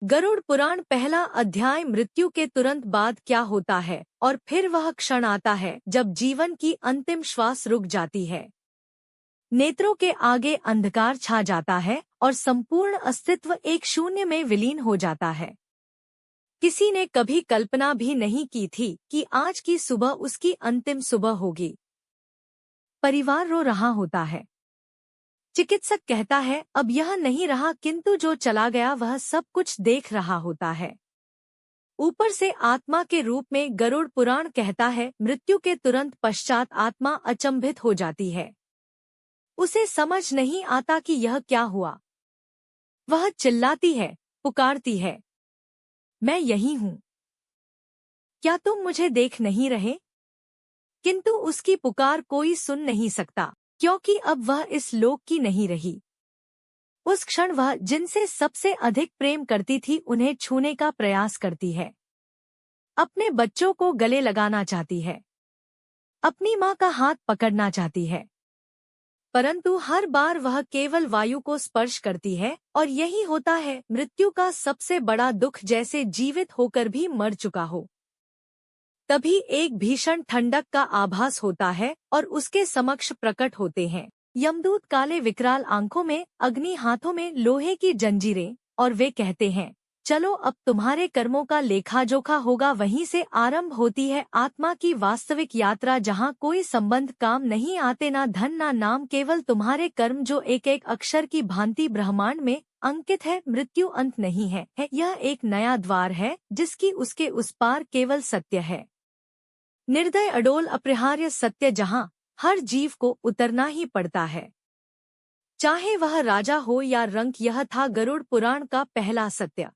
गरुड़ पुराण पहला अध्याय मृत्यु के तुरंत बाद क्या होता है और फिर वह क्षण आता है जब जीवन की अंतिम श्वास रुक जाती है। नेत्रों के आगे अंधकार छा जाता है और संपूर्ण अस्तित्व एक शून्य में विलीन हो जाता है। किसी ने कभी कल्पना भी नहीं की थी कि आज की सुबह उसकी अंतिम सुबह होगी। परिवार रो रहा होता है। चिकित्सक कहता है अब यह नहीं रहा, किंतु जो चला गया वह सब कुछ देख रहा होता है। ऊपर से आत्मा के रूप में गरुड़ पुराण कहता है मृत्यु के तुरंत पश्चात आत्मा अचंभित हो जाती है। उसे समझ नहीं आता कि यह क्या हुआ। वह चिल्लाती है, पुकारती है, मैं यही हूँ, क्या तुम मुझे देख नहीं रहे? किंतु उसकी पुकार कोई सुन नहीं सकता, क्योंकि अब वह इस लोक की नहीं रही। उस क्षण वह जिनसे सबसे अधिक प्रेम करती थी उन्हें छूने का प्रयास करती है। अपने बच्चों को गले लगाना चाहती है, अपनी माँ का हाथ पकड़ना चाहती है, परंतु हर बार वह केवल वायु को स्पर्श करती है और यही होता है मृत्यु का सबसे बड़ा दुख, जैसे जीवित होकर भी मर चुका हो। तभी एक भीषण ठंडक का आभास होता है और उसके समक्ष प्रकट होते हैं यमदूत, काले विकराल आंखों में अग्नि, हाथों में लोहे की जंजीरें, और वे कहते हैं चलो अब तुम्हारे कर्मों का लेखा जोखा होगा। वहीं से आरंभ होती है आत्मा की वास्तविक यात्रा, जहां कोई संबंध काम नहीं आते, ना धन ना नाम, केवल तुम्हारे कर्म जो एक एक अक्षर की भांति ब्रह्मांड में अंकित है। मृत्यु अंत नहीं है, यह एक नया द्वार है जिसकी उसके उस पार केवल सत्य है, निर्दय, अडोल, अपरिहार्य सत्य, जहां हर जीव को उतरना ही पड़ता है, चाहे वह राजा हो या रंक। यह था गरुड़ पुराण का पहला सत्य।